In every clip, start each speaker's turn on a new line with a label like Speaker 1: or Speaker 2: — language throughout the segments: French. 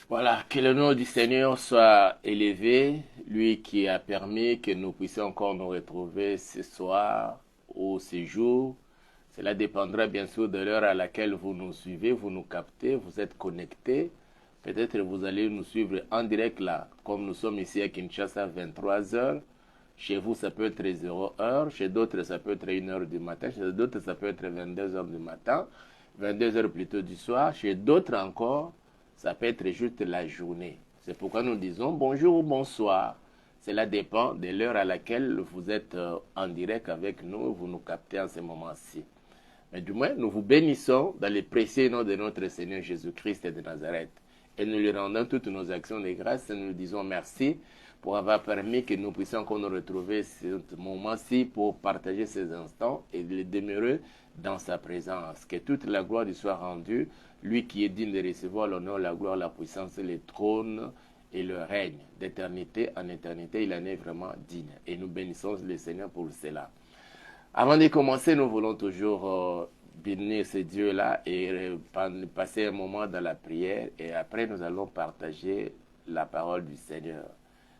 Speaker 1: Voilà, que le nom du Seigneur soit élevé, lui qui a permis que nous puissions encore nous retrouver ce soir ou ce jour. Cela dépendra bien sûr de l'heure à laquelle vous nous suivez, vous nous captez, vous êtes connectés. Peut-être vous allez nous suivre en direct là, comme nous sommes ici à Kinshasa à 23 heures. Chez vous, ça peut être 0 heure, chez d'autres, ça peut être 1 heure du matin, chez d'autres, ça peut être 22 heures du matin, 22 heures plutôt du soir, chez d'autres encore, ça peut être juste la journée. C'est pourquoi nous disons bonjour ou bonsoir. Cela dépend de l'heure à laquelle vous êtes en direct avec nous, vous nous captez en ce moment-ci. Mais du moins, nous vous bénissons dans le précieux nom de notre Seigneur Jésus-Christ de Nazareth. Et nous lui rendons toutes nos actions de grâce et nous lui disons merci pour avoir permis que nous puissions encore nous retrouver ce moment-ci pour partager ces instants et les demeurer dans sa présence. Que toute la gloire lui soit rendue, lui qui est digne de recevoir l'honneur, la gloire, la puissance, le trône et le règne d'éternité en éternité. Il en est vraiment digne. Et nous bénissons le Seigneur pour cela. Avant de commencer, nous voulons toujours bénir ce Dieu-là et passer un moment dans la prière. Et après, nous allons partager la parole du Seigneur.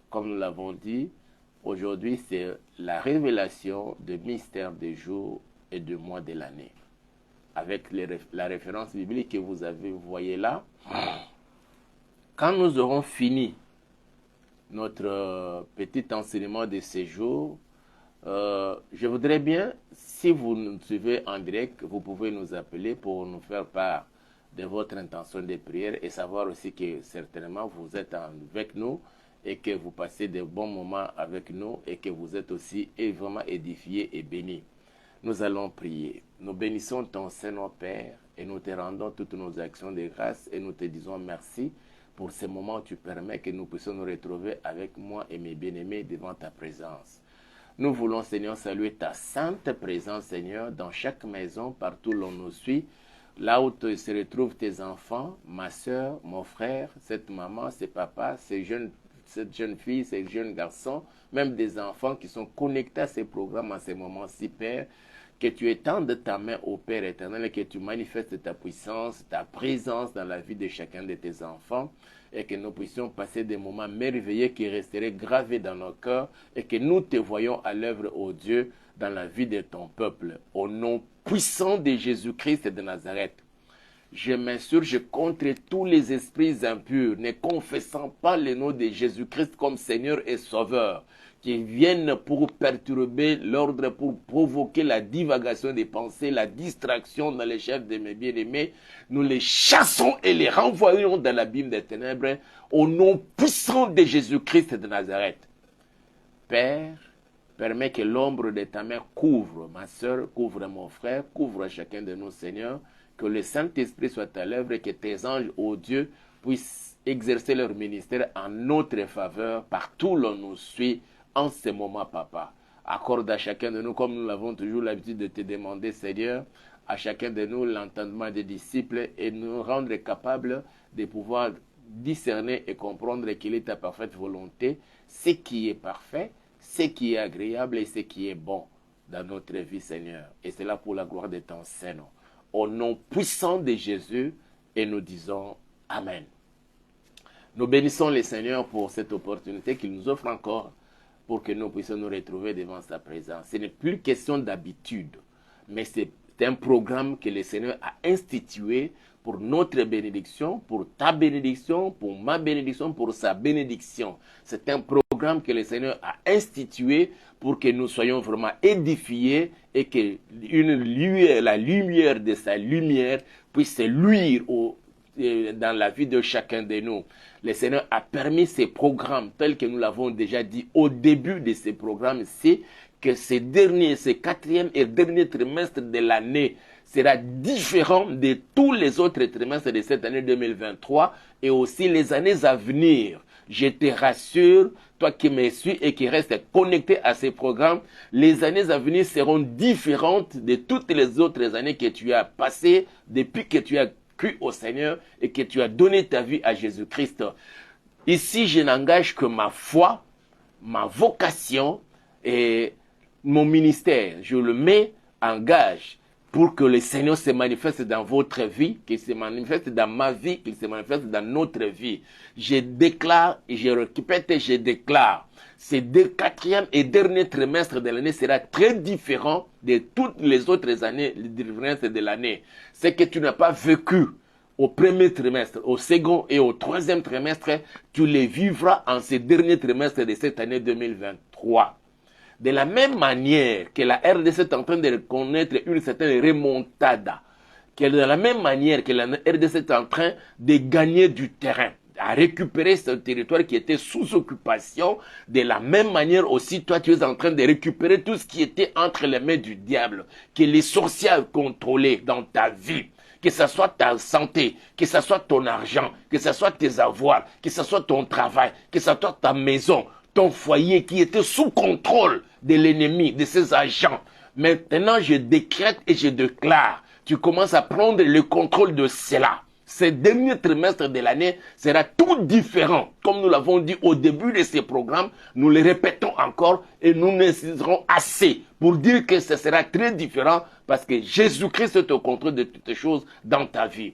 Speaker 1: Comme nous l'avons dit, aujourd'hui, c'est la révélation de mystère des jours et du mois de l'année. Avec la référence biblique que vous voyez là, quand nous aurons fini notre petit enseignement de ce jour, je voudrais bien, si vous nous suivez en direct, vous pouvez nous appeler pour nous faire part de votre intention de prière et savoir aussi que certainement vous êtes avec nous et que vous passez de bons moments avec nous et que vous êtes aussi vraiment édifiés et bénis. Nous allons prier. Nous bénissons ton Saint-Nom, Père, et nous te rendons toutes nos actions de grâce et nous te disons merci pour ce moment où tu permets que nous puissions nous retrouver avec moi et mes bien-aimés devant ta présence. Nous voulons, Seigneur, saluer ta sainte présence, Seigneur, dans chaque maison, partout où l'on nous suit, là où se retrouvent tes enfants, ma soeur, mon frère, cette maman, ces papas, cette jeune fille, ces jeunes garçons, même des enfants qui sont connectés à ces programmes en ces moments-ci, Père, que tu étendes ta main au Père éternel et que tu manifestes ta puissance, ta présence dans la vie de chacun de tes enfants et que nous puissions passer des moments merveilleux qui resteraient gravés dans nos cœurs et que nous te voyons à l'œuvre, ô Dieu, dans la vie de ton peuple. Au nom puissant de Jésus-Christ de Nazareth, je m'insurge contre tous les esprits impurs, ne confessant pas le nom de Jésus-Christ comme Seigneur et Sauveur, qui viennent pour perturber l'ordre, pour provoquer la divagation des pensées, la distraction dans les chefs de mes bien-aimés. Nous les chassons et les renvoyons dans l'abîme des ténèbres au nom puissant de Jésus-Christ de Nazareth. Père, permets que l'ombre de ta main couvre ma soeur, couvre mon frère, couvre chacun de nous, Seigneur, que le Saint-Esprit soit à l'œuvre et que tes anges, ô Dieu, puissent exercer leur ministère en notre faveur partout où l'on nous suit en ce moment, Papa. Accorde à chacun de nous, comme nous l'avons toujours l'habitude de te demander, Seigneur, à chacun de nous l'entendement des disciples et nous rendre capables de pouvoir discerner et comprendre quelle est ta parfaite volonté, ce qui est parfait, ce qui est agréable et ce qui est bon dans notre vie, Seigneur. Et c'est là pour la gloire de ton Saint-Nom. Au nom puissant de Jésus, et nous disons Amen. Nous bénissons le Seigneur pour cette opportunité qu'il nous offre encore pour que nous puissions nous retrouver devant sa présence. Ce n'est plus question d'habitude, mais c'est un programme que le Seigneur a institué pour notre bénédiction, pour ta bénédiction, pour ma bénédiction, pour sa bénédiction. C'est un programme que le Seigneur a institué pour que nous soyons vraiment édifiés et que la lumière de sa lumière puisse luire dans la vie de chacun de nous. Le Seigneur a permis ces programmes, tels que nous l'avons déjà dit au début de ces programmes-ci, que ce quatrième et dernier trimestre de l'année sera différent de tous les autres trimestres de cette année 2023 et aussi les années à venir. Je te rassure, toi qui me suis et qui restes connecté à ces programmes, les années à venir seront différentes de toutes les autres années que tu as passées depuis que tu as cru au Seigneur et que tu as donné ta vie à Jésus-Christ. Ici, je n'engage que ma foi, ma vocation et mon ministère. Je le mets en gage pour que le Seigneur se manifeste dans votre vie, qu'il se manifeste dans ma vie, qu'il se manifeste dans notre vie. Je déclare, et je répète et je déclare, ce quatrième et dernier trimestre de l'année sera très différent de toutes les autres années, les différences de l'année. C'est que tu n'as pas vécu au premier trimestre, au second et au troisième trimestre, tu les vivras en ce dernier trimestre de cette année 2023. De la même manière que la RDC est en train de connaître une certaine remontada, que de la même manière que la RDC est en train de gagner du terrain, à récupérer ce territoire qui était sous occupation, de la même manière aussi, toi, tu es en train de récupérer tout ce qui était entre les mains du diable, que les sorciers contrôlaient dans ta vie, que ce soit ta santé, que ce soit ton argent, que ce soit tes avoirs, que ce soit ton travail, que ce soit ta maison, ton foyer qui était sous contrôle de l'ennemi, de ses agents. Maintenant, je décrète et je déclare, tu commences à prendre le contrôle de cela. Ce dernier trimestre de l'année sera tout différent. Comme nous l'avons dit au début de ce programme, nous le répétons encore et nous insisterons assez pour dire que ce sera très différent parce que Jésus-Christ est au contrôle de toutes choses dans ta vie.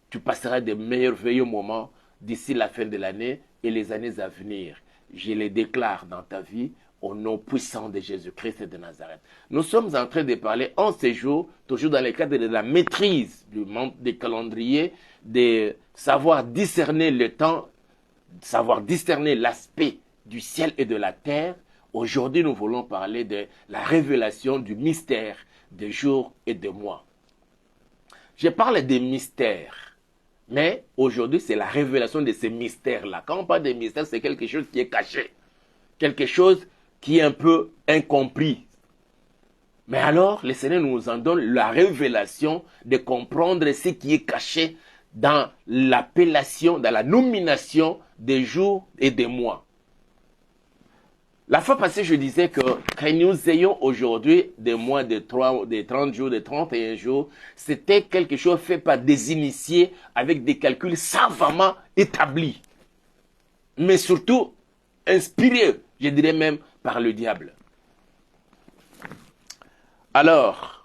Speaker 1: Tu passeras de merveilleux moments d'ici la fin de l'année et les années à venir. Je les déclare dans ta vie au nom puissant de Jésus-Christ de Nazareth. Nous sommes en train de parler en ces jours, toujours dans le cadre de la maîtrise du monde des calendriers, de savoir discerner le temps, savoir discerner l'aspect du ciel et de la terre. Aujourd'hui, nous voulons parler de la révélation du mystère des jours et des mois. Je parle des mystères, mais aujourd'hui, c'est la révélation de ces mystères-là. Quand on parle des mystères, c'est quelque chose qui est caché, quelque chose qui est un peu incompris. Mais alors, le Seigneur nous en donne la révélation de comprendre ce qui est caché dans l'appellation, dans la nomination des jours et des mois. La fois passée, je disais que nous ayons aujourd'hui des mois de 30 jours, de 31 jours, c'était quelque chose fait par des initiés avec des calculs savamment établis. Mais surtout, inspirés, je dirais même, par le diable. Alors,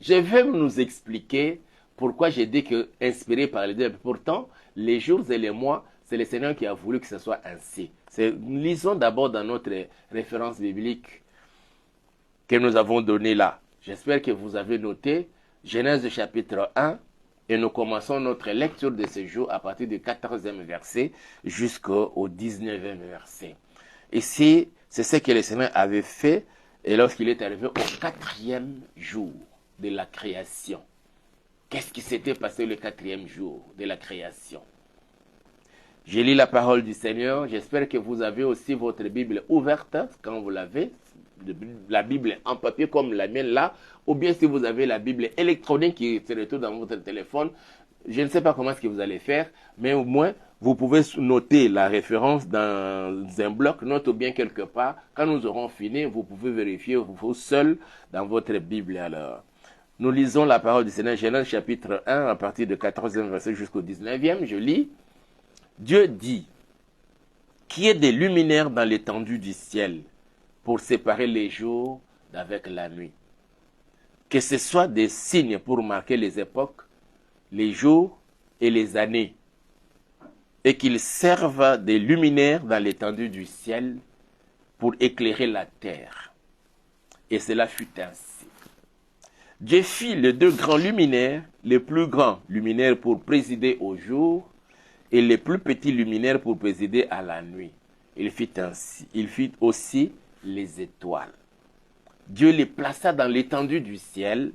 Speaker 1: je vais nous expliquer pourquoi j'ai dit que inspiré par le diable. Pourtant, les jours et les mois, c'est le Seigneur qui a voulu que ce soit ainsi. Lisons d'abord dans notre référence biblique que nous avons donnée là. J'espère que vous avez noté Genèse chapitre 1 et nous commençons notre lecture de ce jour à partir du 14e verset jusqu'au 19e verset. Ici, c'est ce que le Seigneur avait fait et lorsqu'il est arrivé au 4e jour de la création. Qu'est-ce qui s'était passé le 4e jour de la création? J'ai lu la parole du Seigneur. J'espère que vous avez aussi votre Bible ouverte quand vous l'avez. La Bible en papier comme la mienne là. Ou bien si vous avez la Bible électronique qui se retrouve dans votre téléphone. Je ne sais pas comment est-ce que vous allez faire. Mais au moins, vous pouvez noter la référence dans un bloc-notes ou bien quelque part. Quand nous aurons fini, vous pouvez vérifier vous seul dans votre Bible alors. Nous lisons la parole du Seigneur, Genèse chapitre 1, à partir du 14e verset jusqu'au 19e. Je lis. Dieu dit, qui est des luminaires dans l'étendue du ciel pour séparer les jours d'avec la nuit. Que ce soit des signes pour marquer les époques, les jours et les années. Et qu'ils servent des luminaires dans l'étendue du ciel pour éclairer la terre. Et cela fut ainsi. Dieu fit les deux grands luminaires, les plus grands luminaires pour présider au jour, et les plus petits luminaires pour présider à la nuit. Il fit ainsi. Il fit aussi les étoiles. Dieu les plaça dans l'étendue du ciel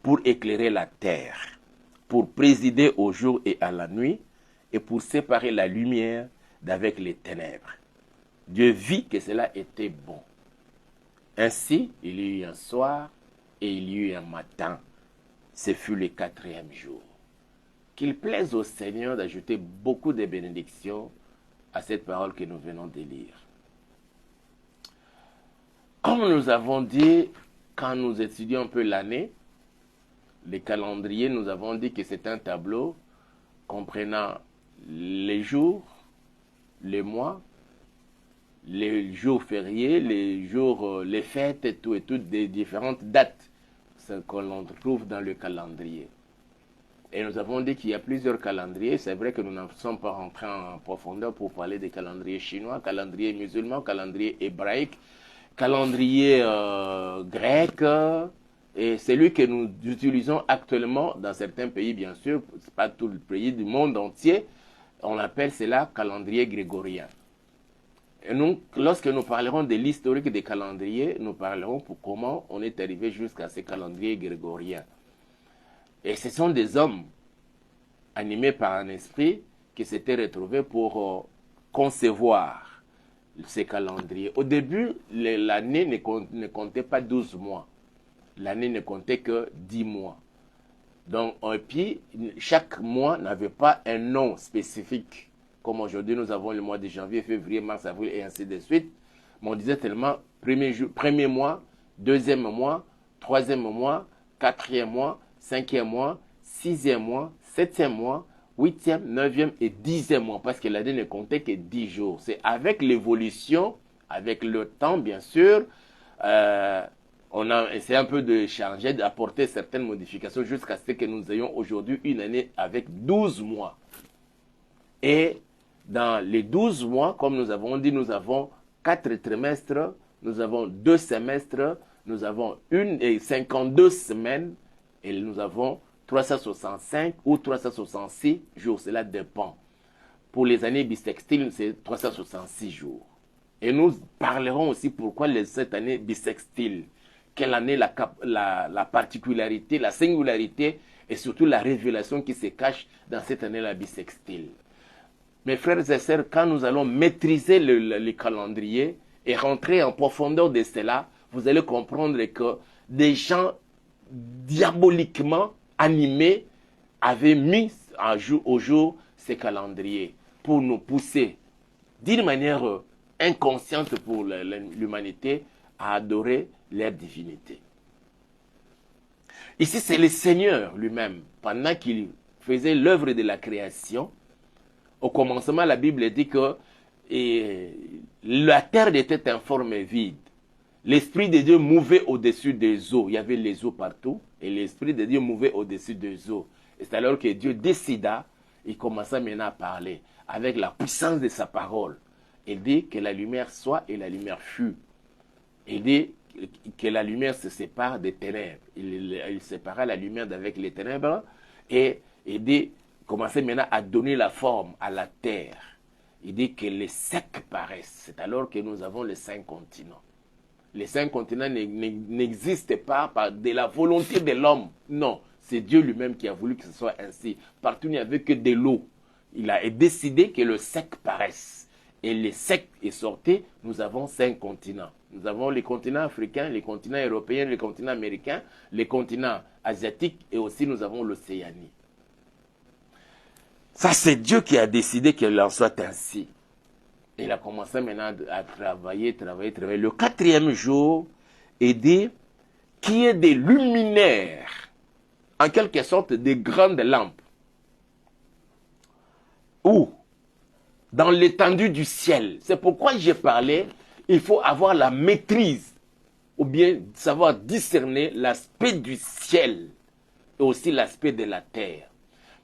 Speaker 1: pour éclairer la terre, pour présider au jour et à la nuit, et pour séparer la lumière d'avec les ténèbres. Dieu vit que cela était bon. Ainsi, il y eut un soir et il y eut un matin. Ce fut le 4e jour. Qu'il plaise au Seigneur d'ajouter beaucoup de bénédictions à cette parole que nous venons de lire. Comme nous avons dit, quand nous étudions un peu l'année, les calendriers, nous avons dit que c'est un tableau comprenant les jours, les mois, les jours fériés, les jours, les fêtes et toutes des différentes dates ce que l'on trouve dans le calendrier. Et nous avons dit qu'il y a plusieurs calendriers. C'est vrai que nous n'en sommes pas rentrés en profondeur pour parler des calendriers chinois, calendrier musulman, calendrier hébraïque, calendrier grec, et celui que nous utilisons actuellement dans certains pays, bien sûr, c'est pas tout le pays du monde entier, on appelle cela calendrier grégorien. Et nous, lorsque nous parlerons de l'historique des calendriers, nous parlerons pour comment on est arrivé jusqu'à ces calendriers grégoriens. Et ce sont des hommes animés par un esprit qui s'étaient retrouvés pour concevoir ces calendriers. Au début, l'année ne comptait pas 12 mois. L'année ne comptait que 10 mois. Donc, et puis, chaque mois n'avait pas un nom spécifique. Comme aujourd'hui, nous avons le mois de janvier, février, mars, avril et ainsi de suite. Mais on disait tellement premier mois, deuxième mois, troisième mois, quatrième mois, cinquième mois, sixième mois, septième mois, huitième, neuvième et dixième mois. Parce que l'année ne comptait que 10 jours. C'est avec l'évolution, avec le temps, bien sûr, on a essayé un peu de changer, d'apporter certaines modifications jusqu'à ce que nous ayons aujourd'hui une année avec 12 mois. Et dans les 12 mois, comme nous avons dit, nous avons 4 trimestres, nous avons 2 semestres, nous avons 52 semaines et nous avons 365 ou 366 jours. Cela dépend. Pour les années bissextiles, c'est 366 jours. Et nous parlerons aussi pourquoi cette année bissextile. Quelle année la particularité, la singularité et surtout la révélation qui se cache dans cette année-là bissextile. Mes frères et sœurs, quand nous allons maîtriser le calendrier et rentrer en profondeur de cela, vous allez comprendre que des gens diaboliquement animés avaient mis au jour ces calendriers pour nous pousser d'une manière inconsciente pour l'humanité à adorer leur divinité. Ici, c'est le Seigneur lui-même, pendant qu'il faisait l'œuvre de la création. Au commencement, la Bible dit que la terre était informe et vide. L'Esprit de Dieu mouvait au-dessus des eaux. Il y avait les eaux partout. Et l'Esprit de Dieu mouvait au-dessus des eaux. Et c'est alors que Dieu décida, il commença maintenant à parler avec la puissance de sa parole. Il dit que la lumière soit et la lumière fut. Il dit que la lumière se sépare des ténèbres. Il sépara la lumière d'avec les ténèbres. Et il dit, commençait maintenant à donner la forme à la terre. Il dit que les secs paraissent. C'est alors que nous avons les 5 continents. Les 5 continents n'existent pas par de la volonté de l'homme. Non, c'est Dieu lui-même qui a voulu que ce soit ainsi. Partout, il n'y avait que de l'eau. Il a décidé que le sec paraisse. Et le sec est sorti, nous avons 5 continents. Nous avons les continents africains, les continents européens, les continents américains, les continents asiatiques et aussi nous avons l'Océanie. Ça, c'est Dieu qui a décidé qu'il en soit ainsi. Il a commencé maintenant à travailler. Le 4e jour, il dit qu'il y ait des luminaires, en quelque sorte des grandes lampes, où, dans l'étendue du ciel, c'est pourquoi j'ai parlé, il faut avoir la maîtrise, ou bien savoir discerner l'aspect du ciel, et aussi l'aspect de la terre.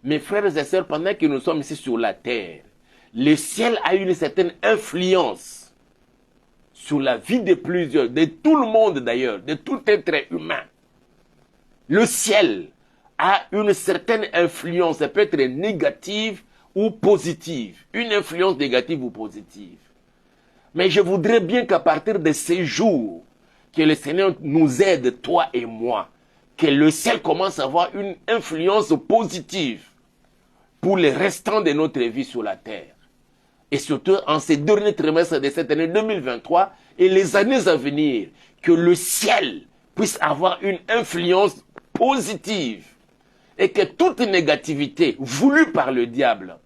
Speaker 1: Mes frères et sœurs, pendant que nous sommes ici sur la terre, le ciel a une certaine influence sur la vie de plusieurs, de tout le monde d'ailleurs, de tout être humain. Le ciel a une certaine influence, ça peut être négative ou positive, une influence négative ou positive. Mais je voudrais bien qu'à partir de ces jours, que le Seigneur nous aide, toi et moi, que le ciel commence à avoir une influence positive pour les restants de notre vie sur la terre. Et surtout en ces derniers trimestres de cette année 2023 et les années à venir, que le ciel puisse avoir une influence positive et que toute négativité voulue par le diable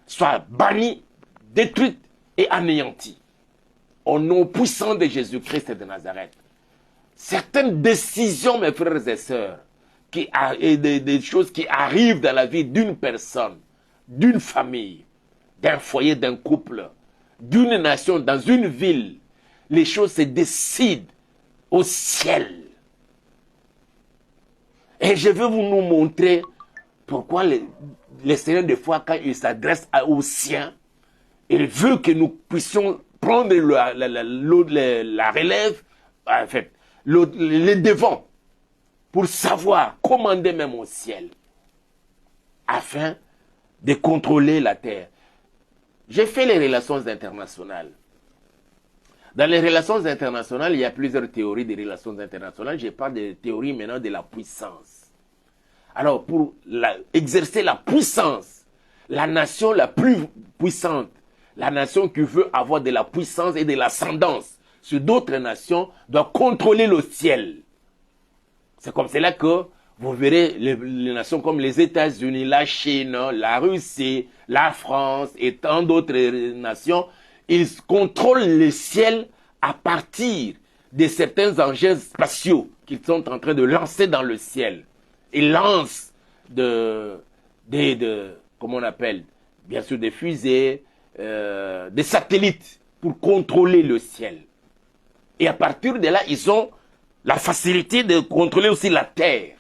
Speaker 1: soit bannie, détruite et anéantie. Au nom puissant de Jésus-Christ de Nazareth. Certaines décisions, mes frères et sœurs, des choses qui arrivent dans la vie d'une personne, d'une famille, d'un foyer, d'un couple, d'une nation, dans une ville, les choses se décident au ciel. Et je vais vous nous montrer pourquoi le Seigneur, des fois, quand il s'adresse aux siens, il veut que nous puissions prendre la relève, en fait, les devants, pour savoir commander même au ciel, afin de contrôler la terre. J'ai fait les relations internationales. Dans les relations internationales, il y a plusieurs théories des relations internationales. Je parle de théorie maintenant de la puissance. Alors, pour exercer la puissance, la nation la plus puissante, la nation qui veut avoir de la puissance et de l'ascendance sur d'autres nations, doit contrôler le ciel. C'est comme cela que vous verrez les nations comme les États-Unis, la Chine, la Russie, la France et tant d'autres nations, ils contrôlent le ciel à partir de certains engins spatiaux qu'ils sont en train de lancer dans le ciel. Ils lancent comment on appelle, bien sûr des fusées, des satellites pour contrôler le ciel. Et à partir de là, ils ont la facilité de contrôler aussi la terre.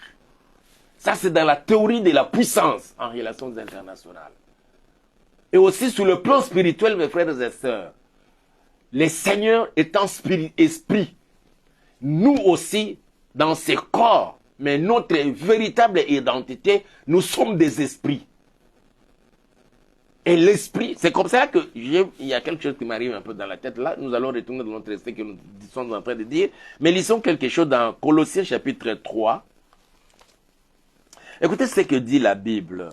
Speaker 1: Ça, c'est dans la théorie de la puissance en relations internationales. Et aussi sur le plan spirituel, mes frères et sœurs, les seigneurs étant esprit, nous aussi, dans ces corps, mais notre véritable identité, nous sommes des esprits. Et l'esprit, c'est comme ça que il y a quelque chose qui m'arrive un peu dans la tête. Là, nous allons retourner dans notre esprit que nous sommes en train de dire. Mais lisons quelque chose dans Colossiens chapitre 3. Écoutez ce que dit la Bible.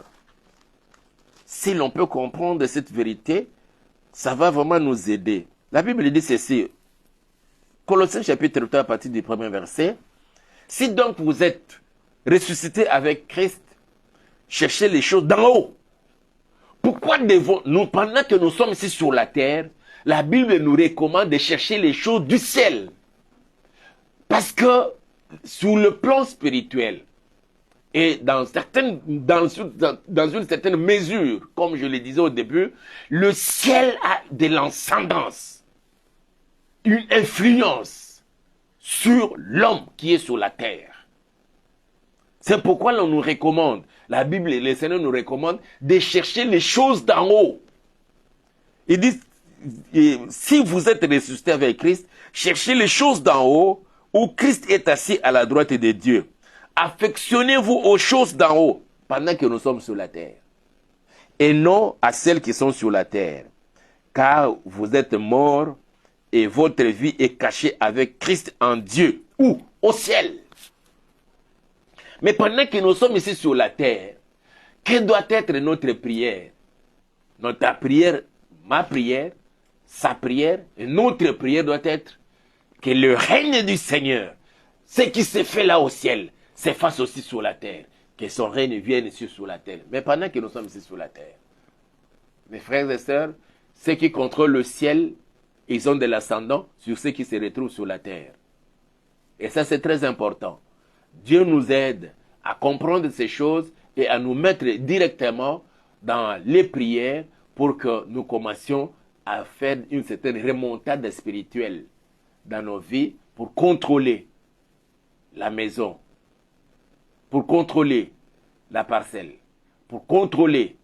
Speaker 1: Si l'on peut comprendre cette vérité, ça va vraiment nous aider. La Bible dit ceci. Colossiens chapitre 3 à partir du premier verset. Si donc vous êtes ressuscités avec Christ, cherchez les choses d'en haut. Pourquoi devons-nous, pendant que nous sommes ici sur la terre, la Bible nous recommande de chercher les choses du ciel. Parce que, sur le plan spirituel, et dans une certaine mesure, comme je le disais au début, le ciel a de l'ascendance, une influence sur l'homme qui est sur la terre. C'est pourquoi l'on nous recommande, la Bible et le Seigneur nous recommandent de chercher les choses d'en haut. Il dit, si vous êtes ressuscité avec Christ, cherchez les choses d'en haut, où Christ est assis à la droite de Dieu. Affectionnez-vous aux choses d'en haut, pendant que nous sommes sur la terre, et non à celles qui sont sur la terre. Car vous êtes morts, et votre vie est cachée avec Christ en Dieu, ou au ciel. Mais pendant que nous sommes ici sur la terre, quelle doit être notre prière? Notre prière, ma prière, sa prière, et notre prière doit être que le règne du Seigneur, ce qui se fait là au ciel, s'efface aussi sur la terre. Que son règne vienne ici sur la terre. Mais pendant que nous sommes ici sur la terre, mes frères et sœurs, ceux qui contrôlent le ciel, ils ont de l'ascendant sur ceux qui se retrouvent sur la terre. Et ça, c'est très important. Dieu nous aide à comprendre ces choses et à nous mettre directement dans les prières pour que nous commencions à faire une certaine remontade spirituelle dans nos vies pour contrôler la maison, pour contrôler la parcelle, pour contrôler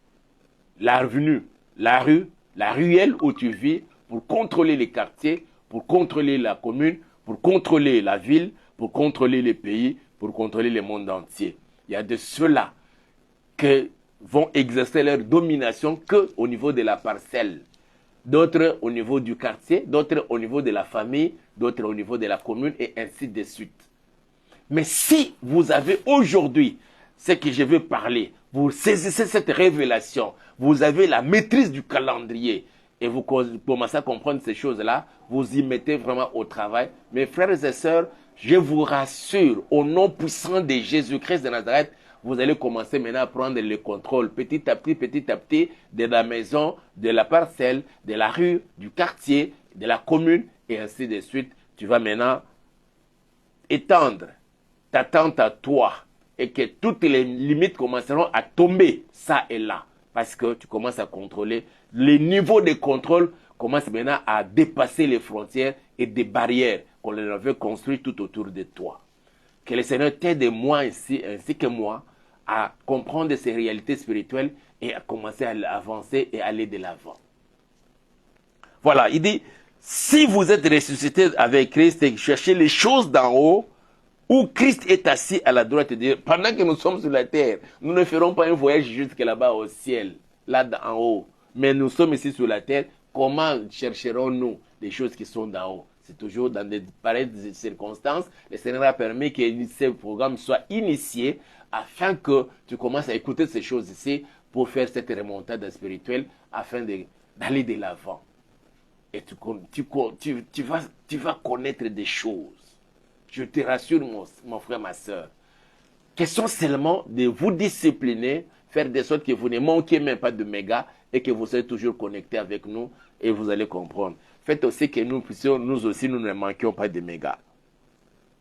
Speaker 1: l'avenue, la rue, la ruelle où tu vis, pour contrôler les quartiers, pour contrôler la commune, pour contrôler la ville, pour contrôler les pays, pour contrôler le monde entier. Il y a de ceux-là qui vont exercer leur domination qu'au niveau de la parcelle. D'autres au niveau du quartier, d'autres au niveau de la famille, d'autres au niveau de la commune et ainsi de suite. Mais si vous avez aujourd'hui ce que je veux parler, vous saisissez cette révélation, vous avez la maîtrise du calendrier et vous commencez à comprendre ces choses-là, vous y mettez vraiment au travail. Mes frères et sœurs, je vous rassure, au nom puissant de Jésus-Christ de Nazareth, vous allez commencer maintenant à prendre le contrôle petit à petit de la maison, de la parcelle, de la rue, du quartier, de la commune et ainsi de suite. Tu vas maintenant étendre ta tente à toi et que toutes les limites commenceront à tomber ça et là parce que tu commences à contrôler. Les niveaux de contrôle commencent maintenant à dépasser les frontières et des barrières qu'on avait construites tout autour de toi. Que le Seigneur t'aide moi ainsi que moi à comprendre ces réalités spirituelles et à commencer à avancer et aller de l'avant. Voilà, il dit, si vous êtes ressuscité avec Christ et cherchez les choses d'en haut, où Christ est assis à la droite de Dieu, pendant que nous sommes sur la terre, nous ne ferons pas un voyage jusque là-bas au ciel, là en haut. Mais nous sommes ici sur la terre, comment chercherons-nous les choses qui sont d'en haut? C'est toujours dans des pareilles circonstances. Le Seigneur a permis que ce programme soit initié afin que tu commences à écouter ces choses ici pour faire cette remontade spirituelle afin d'aller de l'avant. Et tu vas connaître des choses. Je te rassure, mon frère, ma soeur. Question seulement de vous discipliner, faire de sorte que vous ne manquez même pas de méga et que vous soyez toujours connectés avec nous et vous allez comprendre. Faites aussi que nous puissions, nous aussi, nous ne manquions pas de méga.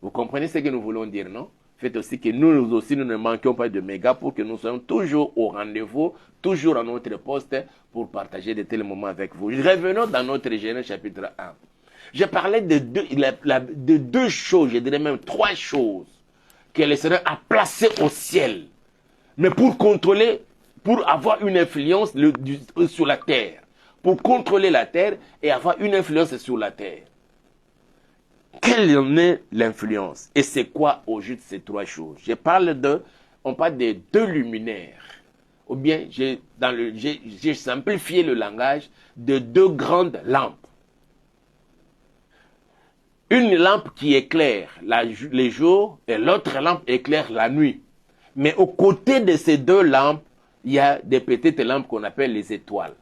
Speaker 1: Vous comprenez ce que nous voulons dire, non? Faites aussi que nous aussi, nous ne manquions pas de méga pour que nous soyons toujours au rendez-vous, toujours à notre poste pour partager de tels moments avec vous. Revenons dans notre Genèse chapitre 1. Je parlais de deux choses, je dirais même trois choses que le Seigneur a placées au ciel, mais pour contrôler, pour avoir une influence sur la terre, pour contrôler la terre et avoir une influence sur la terre. Quelle en est l'influence? Et c'est quoi au juste ces trois choses? On parle de deux luminaires. Ou bien, j'ai simplifié le langage de deux grandes lampes. Une lampe qui éclaire les jours et l'autre lampe éclaire la nuit. Mais aux côtés de ces deux lampes, il y a des petites lampes qu'on appelle les étoiles.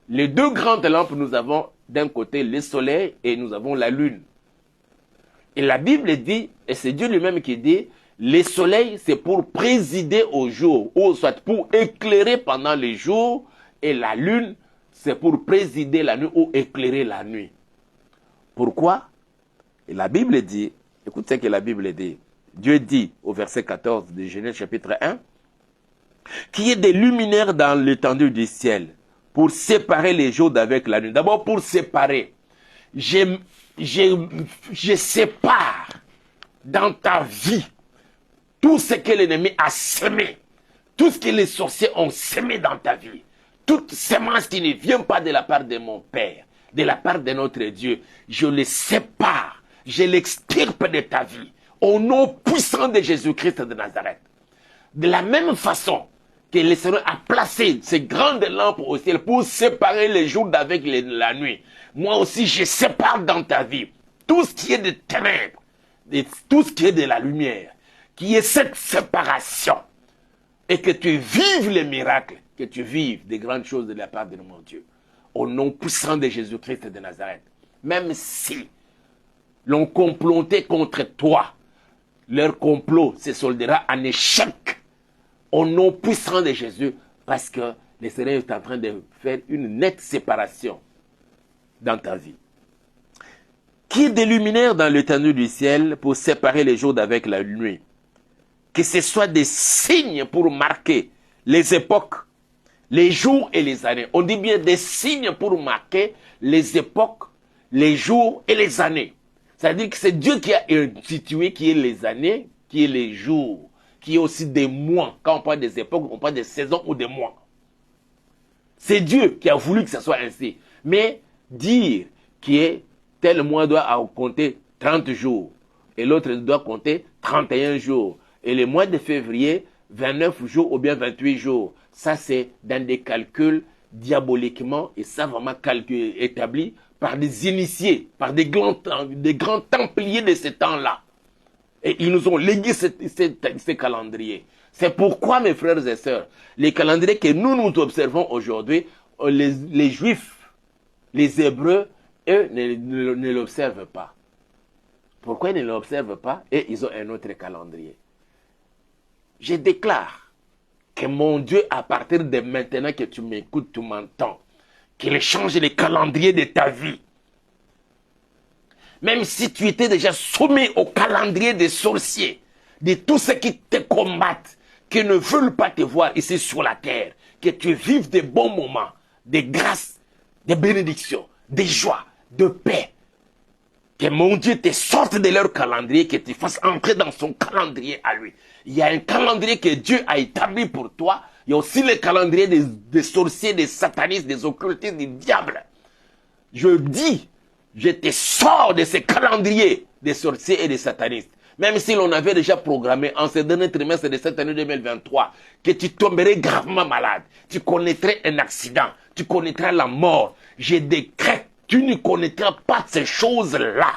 Speaker 1: Les deux grandes lampes, nous avons d'un côté le soleil et nous avons la lune. Et la Bible dit, et c'est Dieu lui-même qui dit, le soleil c'est pour présider au jour, ou soit pour éclairer pendant les jours, et la lune c'est pour présider la nuit ou éclairer la nuit. Pourquoi? Et la Bible dit, écoute ce que la Bible dit. Dieu dit au verset 14 de Genèse chapitre 1, qu'il y ait des luminaires dans l'étendue du ciel pour séparer les jours d'avec la nuit. D'abord pour séparer. Je sépare dans ta vie tout ce que l'ennemi a semé, tout ce que les sorciers ont semé dans ta vie, toute semence qui ne vient pas de la part de mon Père, de la part de notre Dieu, je les sépare, je l'extirpe de ta vie, au nom puissant de Jésus-Christ de Nazareth. De la même façon que le Seigneur a placé ces grandes lampes au ciel pour séparer les jours d'avec la nuit, moi aussi je sépare dans ta vie tout ce qui est de ténèbres, tout ce qui est de la lumière, qui est cette séparation, et que tu vives les miracles, que tu vives des grandes choses de la part de mon Dieu, au nom puissant de Jésus-Christ de Nazareth. Même si l'on complotait contre toi, leur complot se soldera en échec, au nom puissant de Jésus, parce que le Seigneur est en train de faire une nette séparation dans ta vie. Qui est des luminaires dans l'étendue du ciel pour séparer les jours d'avec la nuit. Que ce soit des signes pour marquer les époques, les jours et les années. On dit bien des signes pour marquer les époques, les jours et les années. C'est-à-dire que c'est Dieu qui a institué qui est les années, qui est les jours, qui est aussi des mois. Quand on parle des époques, on parle des saisons ou des mois. C'est Dieu qui a voulu que ça soit ainsi. Mais dire que tel mois doit compter 30 jours et l'autre doit compter 31 jours et le mois de février 29 jours ou bien 28 jours, ça c'est dans des calculs diaboliquement et savamment établis par des initiés, par des grands templiers de ce temps-là. Et ils nous ont légué ces calendriers. C'est pourquoi, mes frères et sœurs, les calendriers que nous observons aujourd'hui, les Juifs, les Hébreux, eux ne l'observent pas. Pourquoi ils ne l'observent pas? Et ils ont un autre calendrier. Je déclare que mon Dieu, à partir de maintenant que tu m'écoutes, tu m'entends, qu'il change les calendriers de ta vie. Même si tu étais déjà soumis au calendrier des sorciers, de tous ceux qui te combattent, qui ne veulent pas te voir ici sur la terre, que tu vives des bons moments, des grâces, des bénédictions, des joies, de paix. Que mon Dieu te sorte de leur calendrier, que tu fasses entrer dans son calendrier à lui. Il y a un calendrier que Dieu a établi pour toi. Il y a aussi le calendrier des sorciers, des satanistes, des occultistes, des diables. Je dis, je te sors de ce calendrier des sorciers et des satanistes. Même si l'on avait déjà programmé en ce dernier trimestre de cette année 2023 que tu tomberais gravement malade, tu connaîtrais un accident, tu connaîtrais la mort. Je décrète, tu ne connaîtras pas ces choses-là.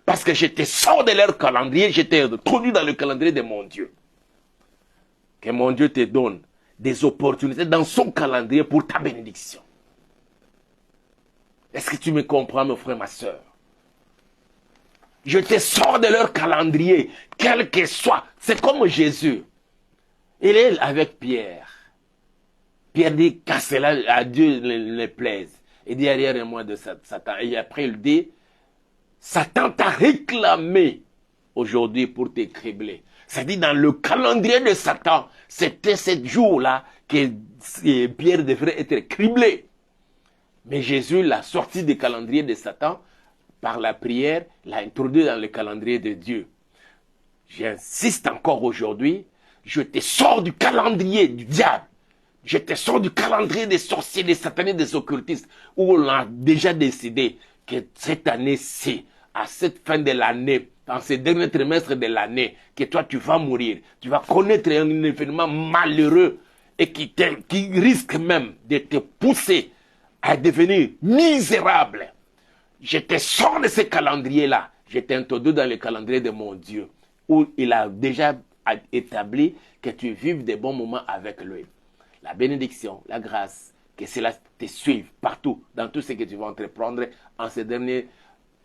Speaker 1: Parce que je te sors de leur calendrier, je t'ai introduit dans le calendrier de mon Dieu. Que mon Dieu te donne des opportunités dans son calendrier pour ta bénédiction. Est-ce que tu me comprends, mon frère, ma soeur? Je te sors de leur calendrier, quel que soit. C'est comme Jésus. Il est avec Pierre. Pierre dit qu'à cela, à Dieu ne plaise. Il dit derrière moi de Satan. Et après il dit, Satan t'a réclamé aujourd'hui pour te cribler. C'est-à-dire dans le calendrier de Satan, c'était ce jour-là que Pierre devrait être criblé. Mais Jésus l'a sorti du calendrier de Satan par la prière, l'a introduit dans le calendrier de Dieu. J'insiste encore aujourd'hui, je te sors du calendrier du diable. Je te sors du calendrier des sorciers, des satanistes, des occultistes, où on a déjà décidé que cette année-ci, à cette fin de l'année, dans ce dernier trimestre de l'année, que toi tu vas mourir, tu vas connaître un événement malheureux et qui risque même de te pousser à devenir misérable. Je te sors de ce calendrier-là, je t'introduis dans le calendrier de mon Dieu, où il a déjà établi que tu vives des bons moments avec lui. La bénédiction, la grâce, que cela te suive partout, dans tout ce que tu vas entreprendre en ce dernier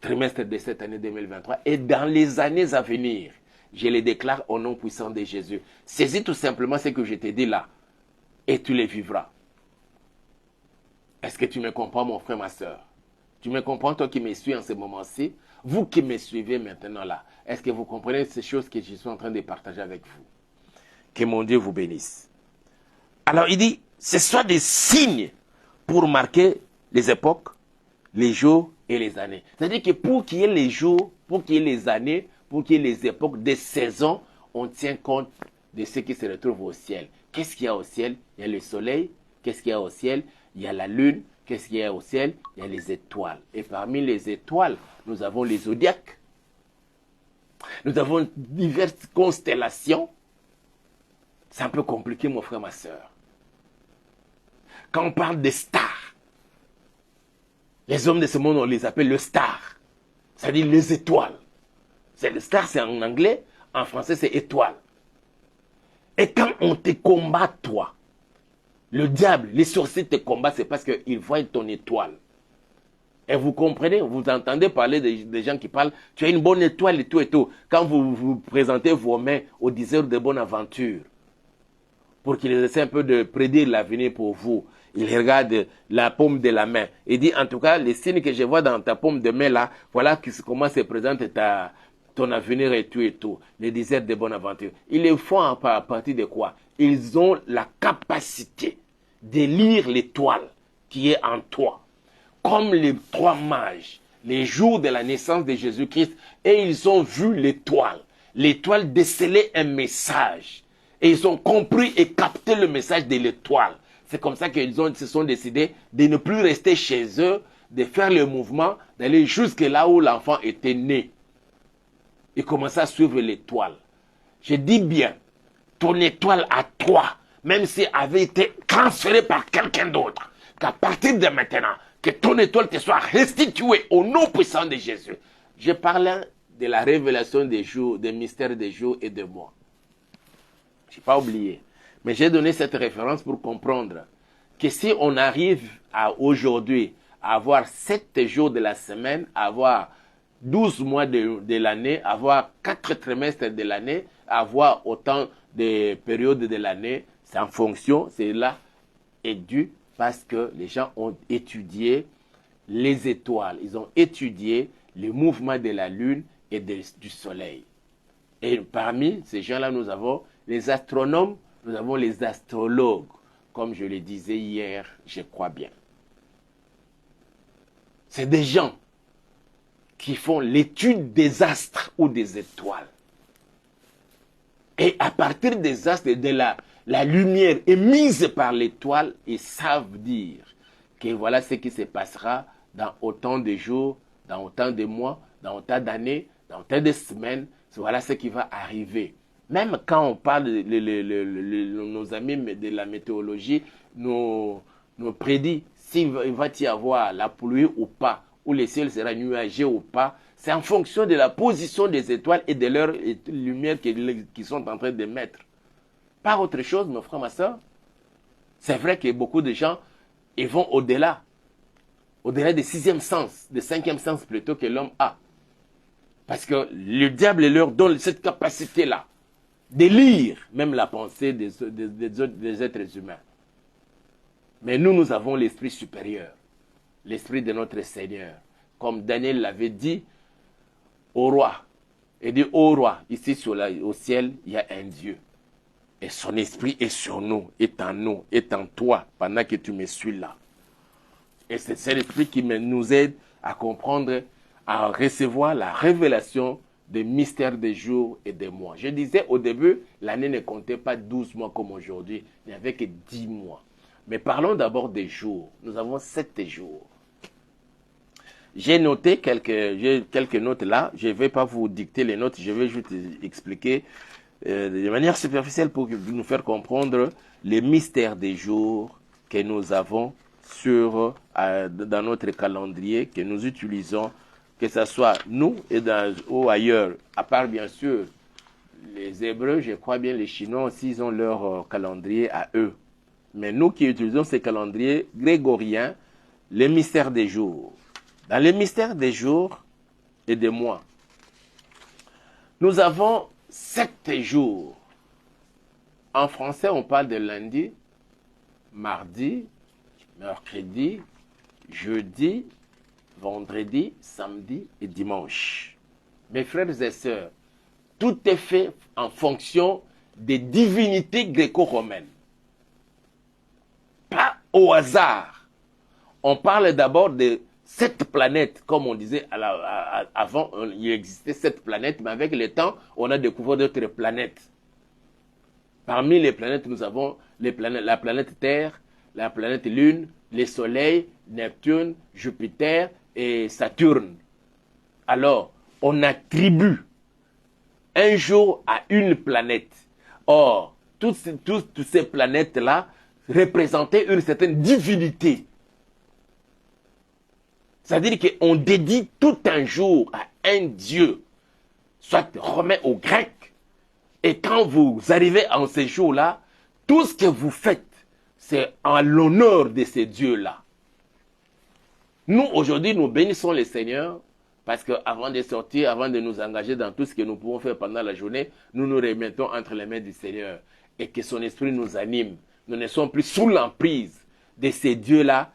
Speaker 1: trimestre de cette année 2023 et dans les années à venir. Je les déclare au nom puissant de Jésus. Saisis tout simplement ce que je t'ai dit là et tu les vivras. Est-ce que tu me comprends, mon frère, ma soeur? Tu me comprends, toi qui me suis en ce moment-ci? Vous qui me suivez maintenant là, est-ce que vous comprenez ces choses que je suis en train de partager avec vous? Que mon Dieu vous bénisse. Alors il dit, ce soit des signes pour marquer les époques, les jours et les années. C'est-à-dire que pour qu'il y ait les jours, pour qu'il y ait les années, pour qu'il y ait les époques, des saisons, on tient compte de ce qui se retrouve au ciel. Qu'est-ce qu'il y a au ciel? Il y a le soleil. Qu'est-ce qu'il y a au ciel? Il y a la lune. Qu'est-ce qu'il y a au ciel? Il y a les étoiles. Et parmi les étoiles, nous avons les zodiaques. Nous avons diverses constellations. C'est un peu compliqué, mon frère, ma soeur. Quand on parle des stars, les hommes de ce monde, on les appelle le star. C'est-à-dire les étoiles. Le star, c'est en anglais. En français, c'est étoile. Et quand on te combat, toi, le diable, les sorciers te combattent, c'est parce qu'ils voient ton étoile. Et vous comprenez, vous entendez parler des gens qui parlent, tu as une bonne étoile et tout et tout. Quand vous présentez vos mains aux diseurs de bonne aventure, pour qu'ils essaient un peu de prédire l'avenir pour vous, ils regardent la paume de la main. Il dit, en tout cas, les signes que je vois dans ta paume de main là, voilà comment se présente ton avenir et tout et tout. Les déserts de bonne aventure. Ils le font à partir de quoi? Ils ont la capacité de lire l'étoile qui est en toi. Comme les 3 mages, les jours de la naissance de Jésus-Christ, et ils ont vu l'étoile. L'étoile décelait un message. Et ils ont compris et capté le message de l'étoile. C'est comme ça qu'ils se sont décidés de ne plus rester chez eux, de faire le mouvement, d'aller jusque là où l'enfant était né. Et commencer à suivre l'étoile. Je dis bien, ton étoile à toi, même si elle avait été transférée par quelqu'un d'autre, qu'à partir de maintenant, que ton étoile te soit restituée au nom puissant de Jésus. Je parlais de la révélation des jours, des mystères des jours et des mois. Je n'ai pas oublié. Mais j'ai donné cette référence pour comprendre que si on arrive aujourd'hui à avoir 7 jours de la semaine, à avoir 12 mois de l'année, à avoir 4 trimestres de l'année, à avoir autant de périodes de l'année, c'est en fonction, cela est dû parce que les gens ont étudié les étoiles, ils ont étudié le mouvement de la lune et du soleil. Et parmi ces gens-là, nous avons les astronomes, nous avons les astrologues, comme je le disais hier, je crois bien. C'est des gens qui font l'étude des astres ou des étoiles. Et à partir des astres et de la lumière émise par l'étoile, ils savent dire que voilà ce qui se passera dans autant de jours, dans autant de mois, dans autant d'années, dans autant de semaines. Voilà ce qui va arriver. Même quand on parle, nos amis de la météorologie nous prédit s'il va y avoir la pluie ou pas, ou le ciel sera nuageux ou pas. C'est en fonction de la position des étoiles et de leur lumière qu'ils sont en train de mettre. Pas autre chose, mon frère, ma soeur. C'est vrai que beaucoup de gens ils vont au-delà des sixième sens, des cinquième sens plutôt que l'homme a. Parce que le diable leur donne cette capacité-là de lire même la pensée des êtres humains. Mais nous avons l'esprit supérieur, l'esprit de notre Seigneur. Comme Daniel l'avait dit au roi. Il dit au roi, ici au ciel, il y a un Dieu. Et son esprit est sur nous, est en toi, pendant que tu me suis là. Et c'est l'esprit qui nous aide à comprendre, à recevoir la révélation des mystères des jours et des mois. Je disais au début, l'année ne comptait pas 12 mois comme aujourd'hui, il n'y avait que 10 mois. Mais parlons d'abord des jours. Nous avons 7 jours. J'ai noté quelques notes là. Je ne vais pas vous dicter les notes, je vais juste expliquer de manière superficielle pour nous faire comprendre les mystères des jours que nous avons dans notre calendrier, que nous utilisons, que ce soit nous ou ailleurs, à part bien sûr les Hébreux, je crois bien les Chinois aussi, ils ont leur calendrier à eux. Mais nous qui utilisons ces calendriers grégoriens, les mystères des jours. Dans les mystères des jours et des mois, nous avons 7 jours. En français, on parle de lundi, mardi, mercredi, jeudi, vendredi, samedi et dimanche. Mes frères et sœurs, tout est fait en fonction des divinités gréco-romaines. Pas au hasard. On parle d'abord de 7 planètes, comme on disait avant, il existait 7 planètes, mais avec le temps, on a découvert d'autres planètes. Parmi les planètes, nous avons la planète Terre, la planète Lune, les soleils, Neptune, Jupiter et Saturne. Alors, on attribue un jour à une planète. Or, toutes ces planètes-là représentaient une certaine divinité. C'est-à-dire qu'on dédie tout un jour à un dieu, soit romain ou grec. Et quand vous arrivez en ces jours-là, tout ce que vous faites, c'est en l'honneur de ces dieux-là. Nous, aujourd'hui, nous bénissons le Seigneur parce qu'avant de sortir, avant de nous engager dans tout ce que nous pouvons faire pendant la journée, nous nous remettons entre les mains du Seigneur et que son esprit nous anime. Nous ne sommes plus sous l'emprise de ces dieux-là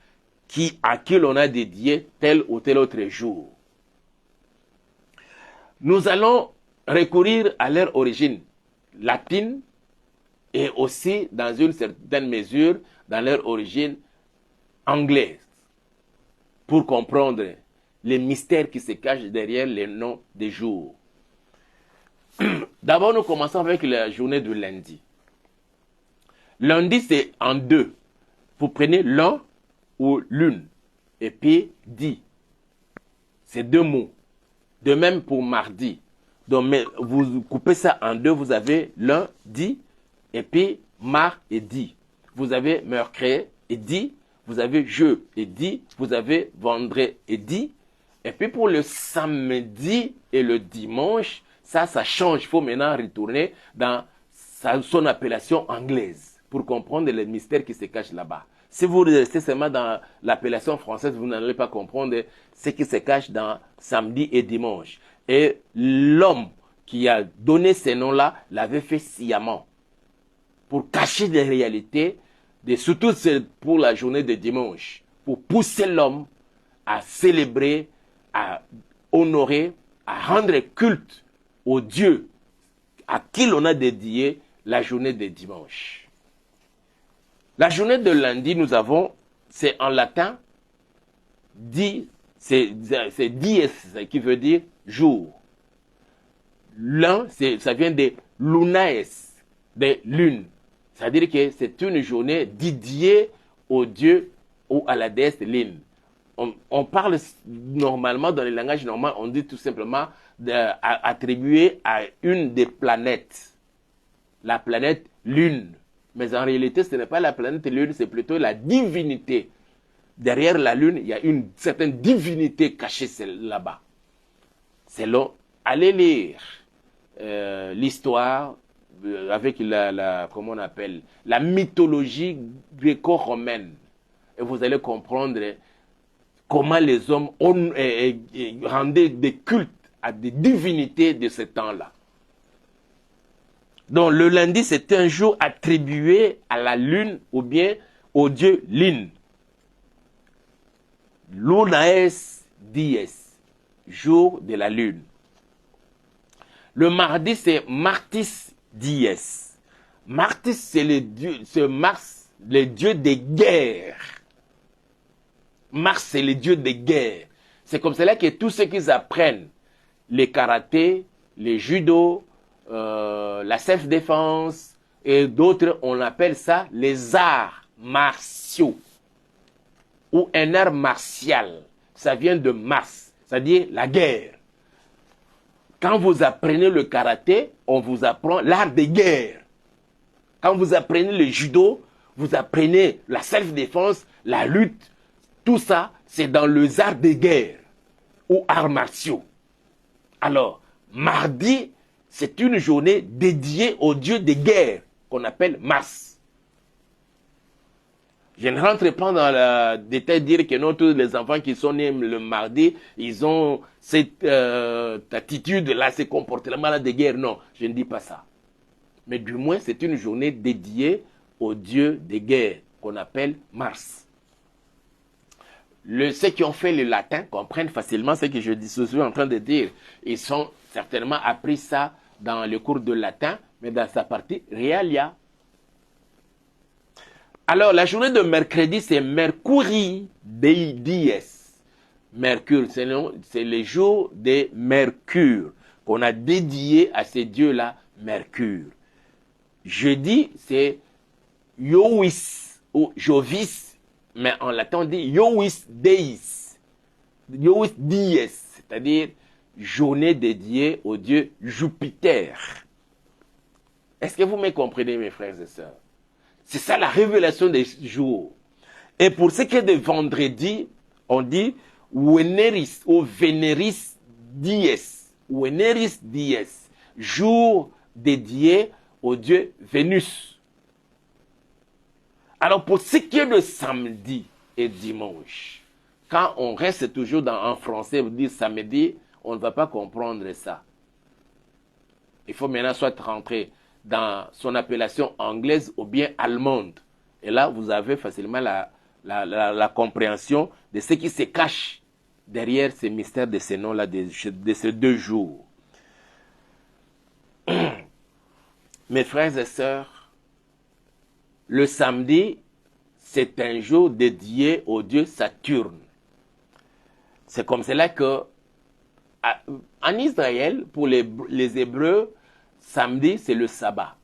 Speaker 1: à qui l'on a dédié tel ou tel autre jour. Nous allons recourir à leur origine latine et aussi, dans une certaine mesure, dans leur origine anglaise, pour comprendre les mystères qui se cachent derrière les noms des jours. D'abord, nous commençons avec la journée de lundi. Lundi, c'est en deux. Vous prenez l'un ou l'une, et puis dit. C'est 2 mots. De même pour mardi. Donc, vous coupez ça en 2, vous avez lundi, et puis mar et dit. Vous avez mercredi et dit, vous avez jeudi, vous avez vendredi et dit. Et puis pour le samedi et le dimanche, ça change. Il faut maintenant retourner dans son appellation anglaise pour comprendre les mystères qui se cachent là-bas. Si vous restez seulement dans l'appellation française, vous n'allez pas comprendre ce qui se cache dans samedi et dimanche. Et l'homme qui a donné ces noms-là l'avait fait sciemment pour cacher les réalités, surtout pour la journée de dimanche, pour pousser l'homme à célébrer, à honorer, à rendre culte au Dieu à qui l'on a dédié la journée de dimanche. La journée de lundi, c'est en latin, dies c'est dies qui veut dire jour. L'un, ça vient de lunaes, de lune. C'est-à-dire que c'est une journée dédiée au dieu ou à la déesse lune. On parle normalement, dans le langage normal, on dit tout simplement attribuer à une des planètes. La planète lune. Mais en réalité, ce n'est pas la planète lune, c'est plutôt la divinité. Derrière la lune, il y a une certaine divinité cachée là-bas. Allez lire l'histoire avec comment on appelle, la mythologie gréco-romaine. Et vous allez comprendre comment les hommes rendaient des cultes à des divinités de ce temps-là. Donc le lundi, c'est un jour attribué à la lune ou bien au dieu Lune. Lunaes dies, jour de la lune. Le mardi, c'est Martis dies. Martis, c'est Mars, le dieu des guerres. Mars, c'est le dieu des guerres. C'est comme cela que tous ceux qui apprennent les karatés, les judo, la self-défense et d'autres, on appelle ça les arts martiaux ou un art martial. Ça vient de Mars, c'est-à-dire la guerre. Quand vous apprenez le karaté, on vous apprend l'art de guerre. Quand vous apprenez le judo, vous apprenez la self-défense, la lutte. Tout ça, c'est dans les arts de guerre ou arts martiaux. Alors, mardi, c'est une journée dédiée au dieu des guerres qu'on appelle Mars. Je ne rentre pas dans le détail de dire que non, tous les enfants qui sont nés le mardi, ils ont cette attitude-là, ce comportement-là de guerre. Non, je ne dis pas ça. Mais du moins, c'est une journée dédiée au dieu des guerres qu'on appelle Mars. Ceux qui ont fait le latin comprennent facilement ce que je suis en train de dire. Ils ont certainement appris ça dans le cours de latin, mais dans sa partie Realia. Alors, la journée de mercredi, c'est Mercuri dies. Mercure, c'est le jour de Mercure qu'on a dédié à ce dieu-là, Mercure. Jeudi, c'est Jovis ou Jovis, mais en latin, on dit Jovis Deis. Jovis dies, c'est-à-dire journée dédiée au dieu Jupiter. Est-ce que vous me comprenez, mes frères et sœurs? C'est ça la révélation des jours. Et pour ce qui est de vendredi, on dit Veneris ou Veneris dies. Veneris dies. Jour dédié au dieu Vénus. Alors pour ce qui est de samedi et dimanche, quand on reste toujours en français, vous dites samedi, on ne va pas comprendre ça. Il faut maintenant soit rentrer dans son appellation anglaise ou bien allemande. Et là, vous avez facilement la compréhension de ce qui se cache derrière ces mystères de ces noms-là, de ces 2 jours. Mes frères et sœurs, le samedi, c'est un jour dédié au dieu Saturne. C'est comme cela que, en Israël, pour les Hébreux, samedi, c'est le sabbat.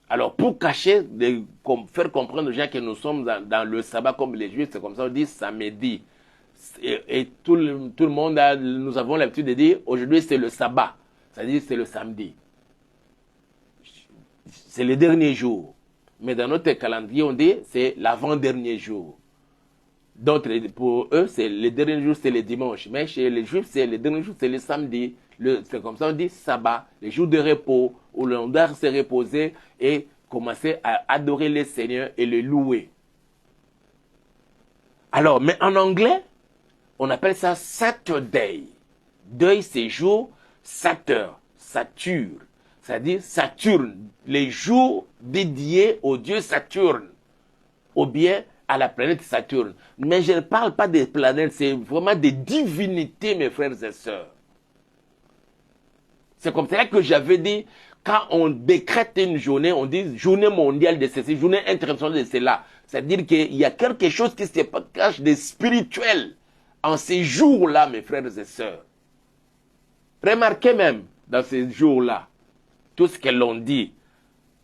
Speaker 1: Alors, pour cacher, faire comprendre aux gens que nous sommes dans le sabbat comme les Juifs, c'est comme ça, on dit samedi. Et tout le monde, nous avons l'habitude de dire, aujourd'hui, c'est le sabbat. C'est-à-dire, c'est le samedi. C'est le dernier jour. Mais dans notre calendrier, on dit, c'est l'avant-dernier jour. D'autres, pour eux, le dernier jour, c'est le dimanche. Mais chez les Juifs, le dernier jour, c'est le samedi. C'est comme ça, on dit sabbat, les jours de repos, où l'on doit se reposer et commencer à adorer le Seigneur et le louer. Alors, mais en anglais, on appelle ça Saturday. Deuil, c'est jour, Saturn, Saturne. C'est-à-dire Saturne, les jours dédiés au dieu Saturne. Ou bien à la planète Saturne. Mais je ne parle pas des planètes, c'est vraiment des divinités, mes frères et sœurs. C'est comme ça que j'avais dit, quand on décrète une journée, on dit journée mondiale de ceci, journée internationale de cela. C'est-à-dire qu'il y a quelque chose qui se cache de spirituel en ces jours-là, mes frères et sœurs. Remarquez même, dans ces jours-là, tout ce qu'elles ont dit,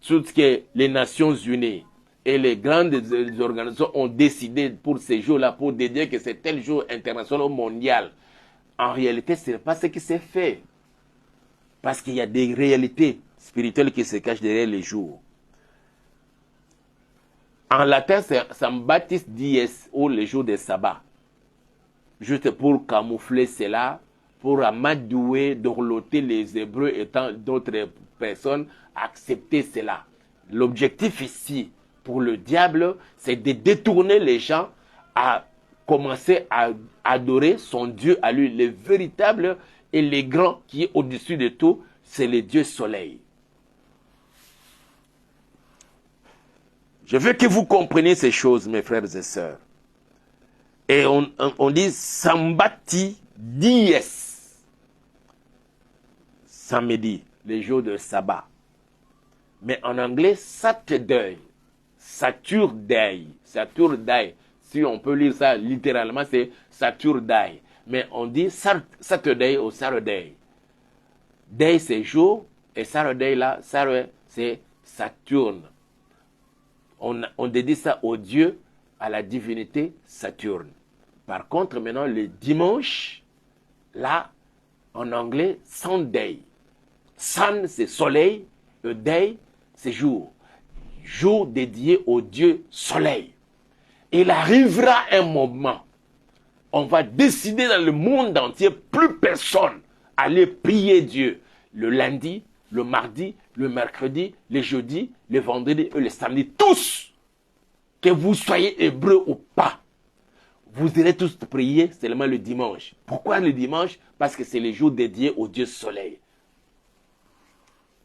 Speaker 1: tout ce que les Nations Unies et les grandes organisations ont décidé pour ces jours-là, pour dédier que c'est tel jour international mondial. En réalité, ce n'est pas ce qui s'est fait. Parce qu'il y a des réalités spirituelles qui se cachent derrière les jours. En latin, c'est San Baptiste Dies, ou le jour des sabbats. Juste pour camoufler cela, pour amadouer, dorloter les Hébreux et tant d'autres personnes, accepter cela. L'objectif ici, pour le diable, c'est de détourner les gens à commencer à adorer son Dieu à lui, le véritable et le grand qui est au-dessus de tout, c'est le Dieu soleil. Je veux que vous compreniez ces choses, mes frères et sœurs. Et on dit Sambati Dies. Samedi, les jours de sabbat. Mais en anglais, Saturday. Saturday. Saturday. Si on peut lire ça littéralement, c'est Saturday. Mais on dit Saturday ou Saturday. Day, c'est jour. Et Saturday, là, Saturday, c'est Saturne. On dédie ça au Dieu, à la divinité Saturne. Par contre, maintenant, le dimanche, là, en anglais, Sunday. Sun, c'est soleil. Le day, c'est jour. Jour dédié au Dieu soleil. Il arrivera un moment, on va décider dans le monde entier, plus personne aller prier Dieu. Le lundi, le mardi, le mercredi, le jeudi, le vendredi et le samedi. Tous, que vous soyez hébreux ou pas, vous irez tous prier seulement le dimanche. Pourquoi le dimanche? Parce que c'est le jour dédié au Dieu soleil.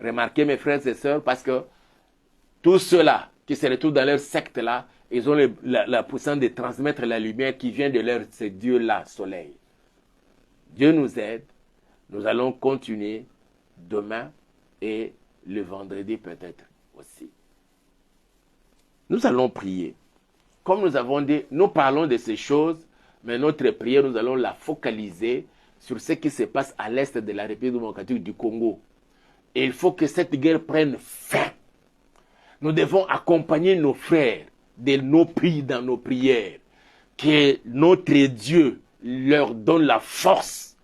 Speaker 1: Remarquez mes frères et sœurs, parce que tous ceux-là qui se retrouvent dans leur secte-là, ils ont la puissance de transmettre la lumière qui vient de ce Dieu-là, soleil. Dieu nous aide. Nous allons continuer demain et le vendredi peut-être aussi. Nous allons prier. Comme nous avons dit, nous parlons de ces choses, mais notre prière, nous allons la focaliser sur ce qui se passe à l'est de la République démocratique du Congo. Et il faut que cette guerre prenne fin. Nous devons accompagner nos frères de nos pays dans nos prières. Que notre Dieu leur donne la force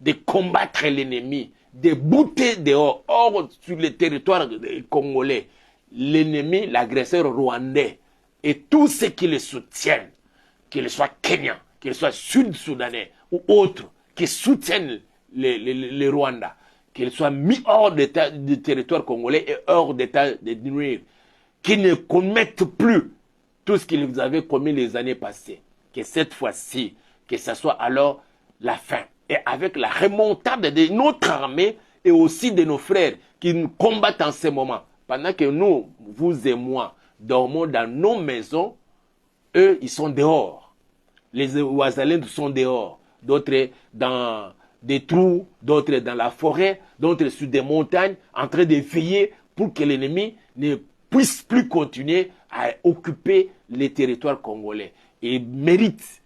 Speaker 1: de combattre l'ennemi, de bouter dehors, hors sur le territoire congolais, l'ennemi, l'agresseur rwandais et tous ceux qui le soutiennent, qu'ils soient kenyans, qu'ils soient sud-soudanais ou autres, qui soutiennent le Rwanda, qu'ils soient mis hors du territoire congolais et hors d'état de nuire, qui ne commettent plus tout ce qu'ils avaient commis les années passées. Que cette fois-ci, que ce soit alors la fin. Et avec la remontade de notre armée et aussi de nos frères qui nous combattent en ce moment. Pendant que nous, vous et moi, dormons dans nos maisons, eux, ils sont dehors. Les Ouazalènes sont dehors. D'autres dans des trous, d'autres dans la forêt, d'autres sur des montagnes, en train de veiller pour que l'ennemi ne puisse plus continuer à occuper les territoires congolais. Et mérite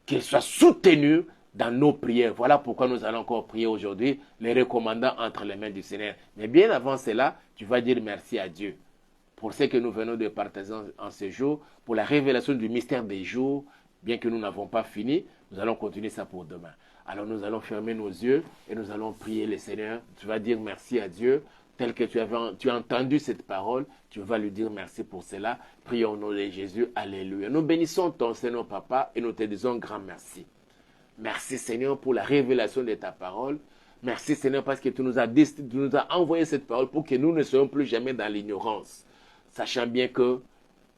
Speaker 1: qu'il soit soutenu dans nos prières. Voilà pourquoi nous allons encore prier aujourd'hui, les recommandant entre les mains du Seigneur. Mais bien avant cela, tu vas dire merci à Dieu pour ce que nous venons de partager en ce jour, pour la révélation du mystère des jours, bien que nous n'avons pas fini, nous allons continuer ça pour demain. Alors nous allons fermer nos yeux et nous allons prier le Seigneur. Tu vas dire merci à Dieu, tel que tu as entendu cette parole, tu vas lui dire merci pour cela. Prions au nom de Jésus, alléluia. Nous bénissons ton Seigneur Papa et nous te disons grand merci. Merci Seigneur pour la révélation de ta parole. Merci Seigneur parce que tu nous as envoyé cette parole pour que nous ne soyons plus jamais dans l'ignorance. Sachant bien que,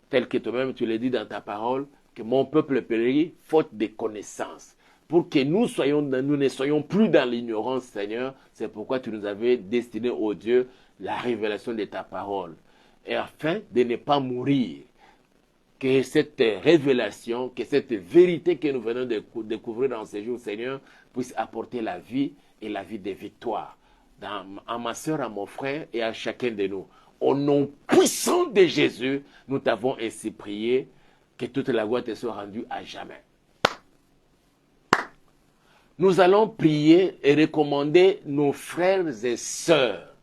Speaker 1: tel que toi-même tu l'as dit dans ta parole, que mon peuple périt faute de connaissances. Pour que nous ne soyons plus dans l'ignorance, Seigneur, c'est pourquoi tu nous avais destiné, ô Dieu, la révélation de ta parole. Et afin de ne pas mourir, que cette révélation, que cette vérité que nous venons de découvrir dans ces jours, Seigneur, puisse apporter la vie et la vie des victoires à ma soeur, à mon frère et à chacun de nous. Au nom puissant de Jésus, nous t'avons ainsi prié, que toute la gloire te soit rendue à jamais. Nous allons prier et recommander nos frères et sœurs,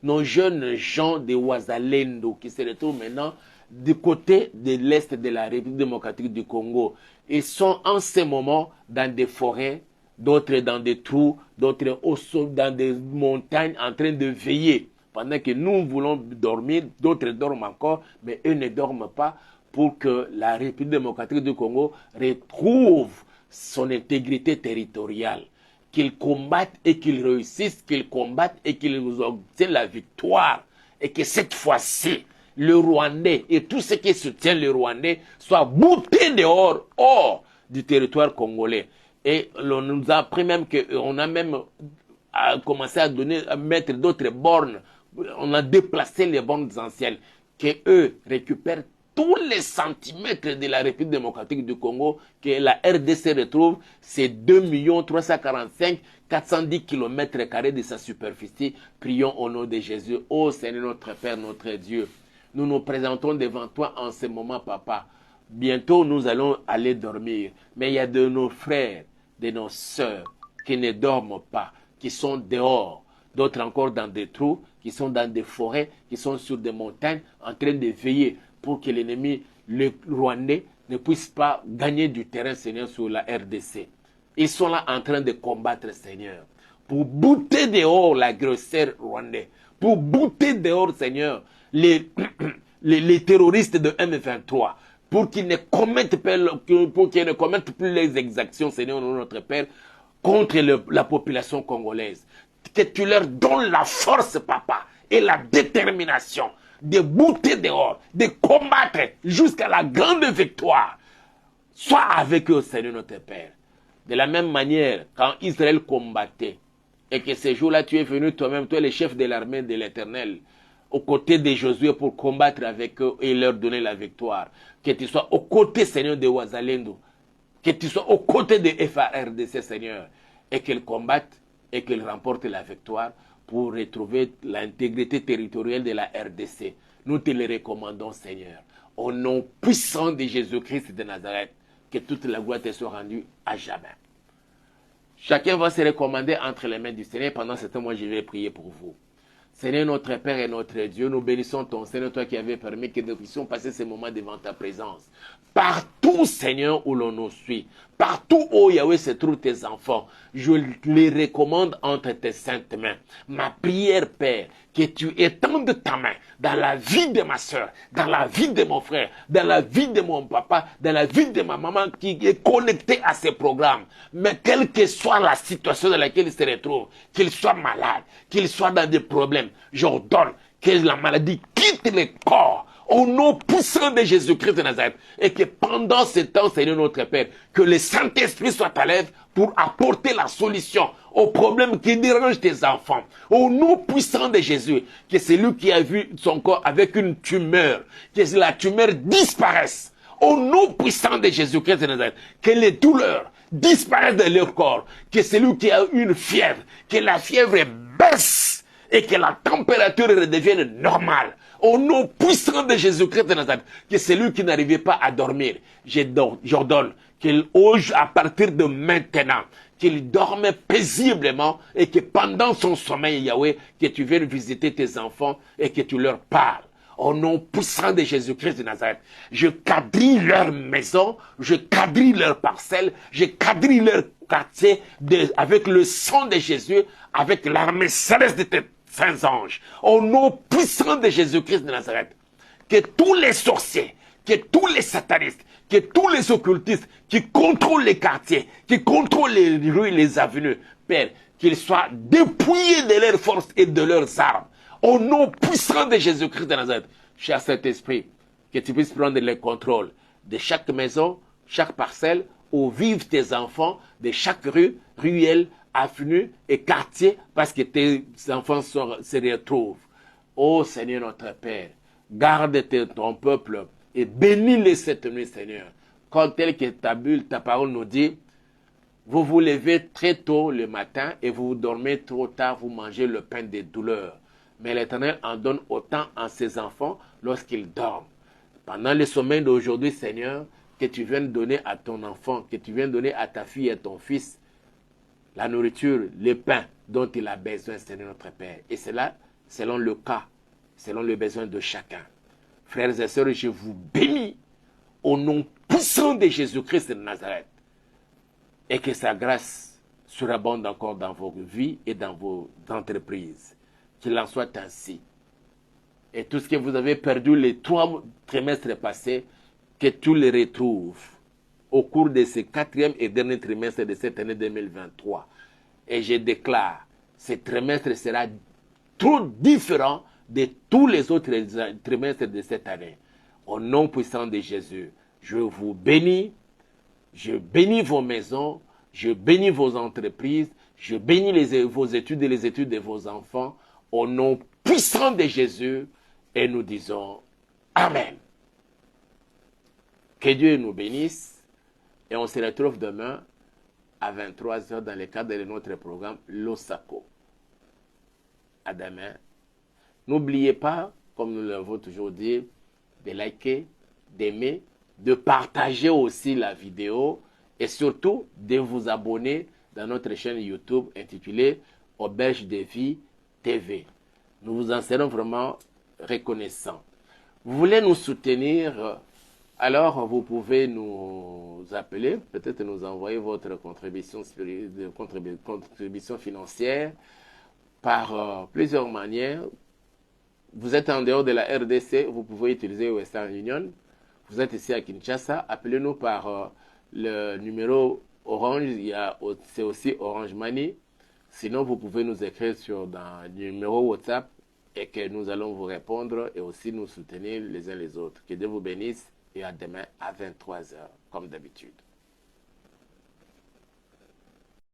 Speaker 1: nos jeunes gens de Ouazalendo qui se retrouvent maintenant du côté de l'Est de la République démocratique du Congo. Ils sont en ce moment dans des forêts, d'autres dans des trous, d'autres dans des montagnes en train de veiller. Pendant que nous voulons dormir, d'autres dorment encore, mais eux ne dorment pas pour que la République démocratique du Congo retrouve son intégrité territoriale. Qu'ils combattent et qu'ils réussissent, qu'ils combattent et qu'ils nous obtiennent la victoire. Et que cette fois-ci, le Rwandais et tout ce qui soutient le Rwandais soient boutés dehors, hors du territoire congolais. Et on nous a appris même qu'on a même commencé à mettre d'autres bornes. On a déplacé les bornes anciennes, qu'eux récupèrent tous les centimètres de la République démocratique du Congo, que la RDC retrouve, c'est 2 345 410 km² de sa superficie. Prions au nom de Jésus. Ô Seigneur notre Père, notre Dieu, nous nous présentons devant toi en ce moment, Papa. Bientôt, nous allons aller dormir. Mais il y a de nos frères, de nos sœurs qui ne dorment pas, qui sont dehors. D'autres encore dans des trous, qui sont dans des forêts, qui sont sur des montagnes, en train de veiller pour que l'ennemi, le Rwandais, ne puisse pas gagner du terrain, Seigneur, sur la RDC. Ils sont là en train de combattre, Seigneur, pour bouter dehors l'agresseur rwandais, pour bouter dehors, Seigneur, les terroristes de M23, pour qu'ils ne commettent plus les exactions, Seigneur, notre Père, contre la population congolaise. Que tu leur donnes la force, Papa, et la détermination de bouter dehors, de combattre jusqu'à la grande victoire. Sois avec eux, Seigneur notre Père. De la même manière, quand Israël combattait, et que ces jours-là, tu es venu toi-même, toi le chef de l'armée de l'Éternel, aux côtés de Josué pour combattre avec eux et leur donner la victoire. Que tu sois aux côtés, Seigneur, de Ouazalendo. Que tu sois aux côtés de FARDC, Seigneur, et qu'ils combattent et qu'ils remportent la victoire pour retrouver l'intégrité territoriale de la RDC. Nous te le recommandons, Seigneur. Au nom puissant de Jésus-Christ de Nazareth, que toute la gloire te soit rendue à jamais. Chacun va se recommander entre les mains du Seigneur. Pendant ce temps, moi, je vais prier pour vous. Seigneur, notre Père et notre Dieu, nous bénissons ton Seigneur, toi qui avais permis que nous puissions passer ces moments devant ta présence. Partout, Seigneur, où l'on nous suit, partout où Yahweh se trouvent tes enfants, je les recommande entre tes saintes mains. Ma prière, Père, que tu étendes ta main dans la vie de ma soeur, dans la vie de mon frère, dans la vie de mon papa, dans la vie de ma maman qui est connectée à ces programmes. Mais quelle que soit la situation dans laquelle il se retrouve, qu'il soit malade, qu'il soit dans des problèmes, j'ordonne que la maladie quitte le corps au nom puissant de Jésus-Christ de Nazareth. Et que pendant ce temps, Seigneur notre Père, que le Saint-Esprit soit à l'œuvre pour apporter la solution aux problèmes qui dérangent tes enfants. Au nom puissant de Jésus, que celui qui a vu son corps avec une tumeur, que la tumeur disparaisse. Au nom puissant de Jésus-Christ de Nazareth, que les douleurs disparaissent de leur corps, que celui qui a une fièvre, que la fièvre baisse et que la température redevienne normale. Au nom puissant de Jésus-Christ de Nazareth, que celui qui n'arrivait pas à dormir, j'ordonne qu'il ose à partir de maintenant, qu'il dorme paisiblement et que pendant son sommeil, Yahweh, que tu viennes visiter tes enfants et que tu leur parles. Au nom puissant de Jésus-Christ de Nazareth, je quadrille leur maison, je quadrille leur parcelle, je quadrille leur quartier avec le sang de Jésus, avec l'armée céleste de tes saints anges. Au nom puissant de Jésus-Christ de Nazareth, que tous les sorciers, que tous les satanistes, que tous les occultistes qui contrôlent les quartiers, qui contrôlent les rues et les avenues, Père, qu'ils soient dépouillés de leurs forces et de leurs armes. Au nom puissant de Jésus-Christ de Nazareth, cher Saint-Esprit, que tu puisses prendre le contrôle de chaque maison, chaque parcelle où vivent tes enfants, de chaque rue, ruelle, avenue et quartier, parce que tes enfants se retrouvent. Ô Seigneur notre Père, garde ton peuple et bénis-les cette nuit, Seigneur. Comme tel que ta parole nous dit, vous vous levez très tôt le matin et vous dormez trop tard, vous mangez le pain des douleurs. Mais l'Éternel en donne autant à ses enfants lorsqu'ils dorment. Pendant le sommeil d'aujourd'hui, Seigneur, que tu viennes donner à ton enfant, que tu viennes donner à ta fille et à ton fils la nourriture, le pain dont il a besoin, Seigneur notre Père. Et cela, selon le cas, selon le besoin de chacun. Frères et sœurs, je vous bénis au nom puissant de Jésus-Christ de Nazareth. Et que sa grâce surabonde encore dans vos vies et dans vos entreprises. Qu'il en soit ainsi. Et tout ce que vous avez perdu les 3 trimestres passés, que tout le retrouve au cours de ce 4e et dernier trimestre de cette année 2023. Et je déclare, ce trimestre sera trop différent de tous les autres trimestres de cette année. Au nom puissant de Jésus, je vous bénis, je bénis vos maisons, je bénis vos entreprises, je bénis vos études et les études de vos enfants, au nom puissant de Jésus, et nous disons Amen. Que Dieu nous bénisse, et on se retrouve demain à 23h dans le cadre de notre programme Losako. À demain. N'oubliez pas, comme nous l'avons toujours dit, de liker, d'aimer, de partager aussi la vidéo et surtout de vous abonner dans notre chaîne YouTube intitulée Auberge de Vie TV. Nous vous en serons vraiment reconnaissants. Vous voulez nous soutenir? Alors, vous pouvez nous appeler, peut-être nous envoyer votre contribution financière par plusieurs manières. Vous êtes en dehors de la RDC, vous pouvez utiliser Western Union. Vous êtes ici à Kinshasa, appelez-nous par le numéro Orange, c'est aussi Orange Money. Sinon, vous pouvez nous écrire dans le numéro WhatsApp et que nous allons vous répondre et aussi nous soutenir les uns les autres. Que Dieu vous bénisse et à demain à 23h, comme d'habitude.